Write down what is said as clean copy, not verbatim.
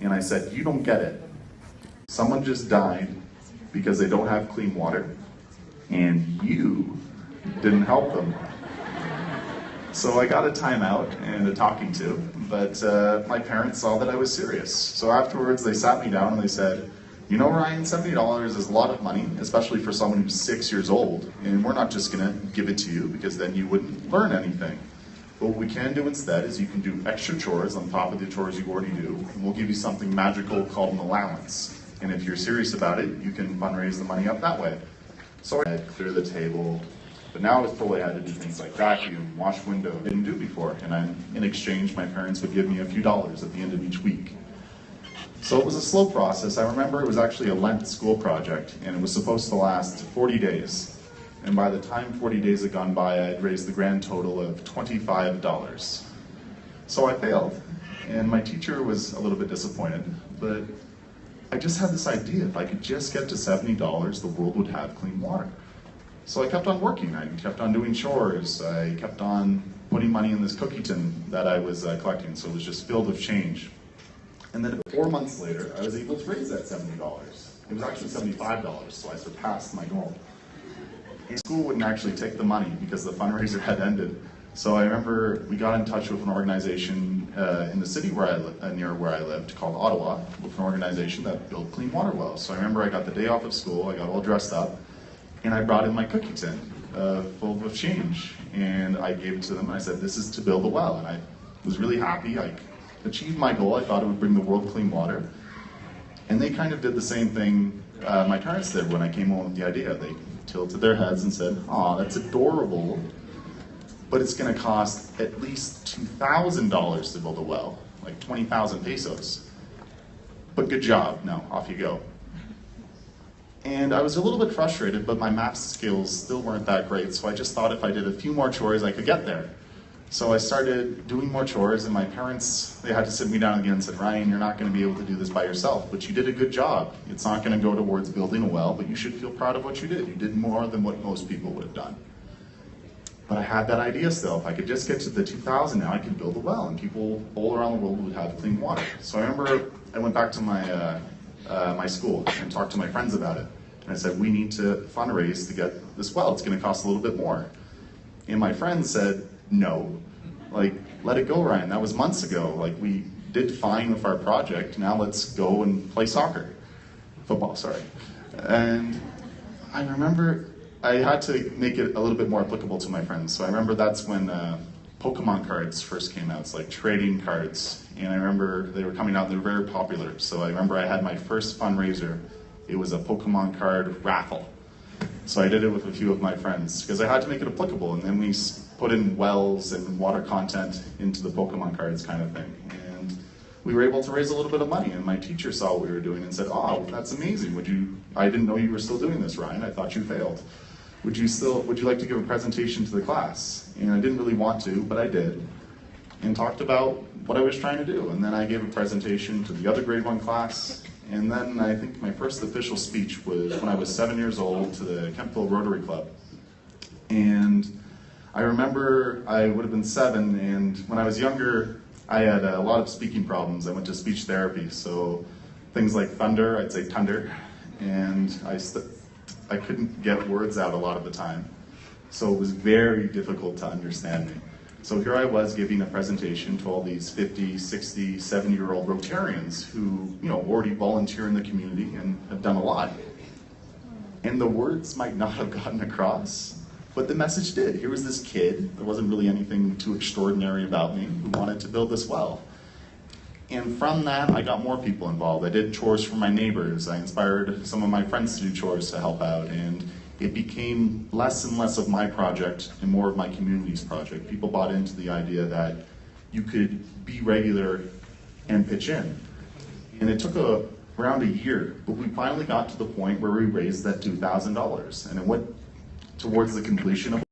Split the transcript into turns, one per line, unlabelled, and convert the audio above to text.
And I said, you don't get it. Someone just died because they don't have clean water, and you didn't help them. So I got a timeout and a talking to, but my parents saw that I was serious. So afterwards they sat me down and they said, you know, Ryan, $70 is a lot of money, especially for someone who's 6 years old, and we're not just gonna give it to you because then you wouldn't learn anything. But what we can do instead is you can do extra chores on top of the chores you already do, and we'll give you something magical called an allowance. And if you're serious about it, you can fundraise the money up that way. So I clear the table, but now I was told I had to do things like vacuum, wash windows, I didn't do before. And in exchange, my parents would give me a few dollars at the end of each week. So it was a slow process. I remember it was actually a Lent school project, and it was supposed to last 40 days. And by the time 40 days had gone by, I had raised the grand total of $25. So I failed, and my teacher was a little bit disappointed, but I just had this idea, if I could just get to $70, the world would have clean water. So I kept on working, I kept on doing chores, I kept on putting money in this cookie tin that I was collecting, so it was just filled with change. And then 4 months later, I was able to raise that $70. It was actually $75, so I surpassed my goal. And school wouldn't actually take the money because the fundraiser had ended. So I remember we got in touch with an organization in the city near where I lived called Ottawa, with an organization that built clean water wells. So I remember I got the day off of school, I got all dressed up, and I brought in my cookie tin full of change, and I gave it to them, and I said, this is to build a well. And I was really happy, I achieved my goal, I thought it would bring the world clean water. And they kind of did the same thing my parents did when I came home with the idea. They tilted their heads and said, aw, that's adorable, but it's gonna cost at least $2,000 to build a well, like 20,000 pesos. But good job, now off you go. And I was a little bit frustrated, but my math skills still weren't that great, so I just thought if I did a few more chores, I could get there. So I started doing more chores, and my parents, they had to sit me down again and said, Ryan, you're not gonna be able to do this by yourself, but you did a good job. It's not gonna go towards building a well, but you should feel proud of what you did. You did more than what most people would have done. But I had that idea still. If I could just get to the 2,000 now, I could build a well, and people all around the world would have clean water. So I remember I went back to my school and talked to my friends about it. And I said, we need to fundraise to get this well. It's gonna cost a little bit more. And my friends said, no, like, let it go, Ryan. That was months ago. Like, we did fine with our project. Now let's go and play football, sorry. And I remember I had to make it a little bit more applicable to my friends. So I remember that's when Pokemon cards first came out. It's like trading cards. And I remember they were coming out, they were very popular. So I remember I had my first fundraiser. It was a Pokemon card raffle. So I did it with a few of my friends because I had to make it applicable, and then we put in wells and water content into the Pokemon cards kind of thing. And we were able to raise a little bit of money, and my teacher saw what we were doing and said, oh, that's amazing. I didn't know you were still doing this, Ryan. I thought you failed. Would you like to give a presentation to the class? And I didn't really want to, but I did, and talked about what I was trying to do. And then I gave a presentation to the other grade 1 class. And then I think my first official speech was when I was 7 years old to the Kemptville Rotary Club. And I remember I would have been 7, and when I was younger, I had a lot of speaking problems. I went to speech therapy, so things like thunder, I'd say thunder, and I couldn't get words out a lot of the time. So it was very difficult to understand me. So here I was giving a presentation to all these 50, 60, 70-year-old Rotarians who, already volunteer in the community and have done a lot. And the words might not have gotten across, but the message did. Here was this kid, there wasn't really anything too extraordinary about me, who wanted to build this well. And from that, I got more people involved. I did chores for my neighbors. I inspired some of my friends to do chores to help out. And it became less and less of my project and more of my community's project. People bought into the idea that you could be regular and pitch in. And it took around a year, but we finally got to the point where we raised that $2,000. And it went towards the completion of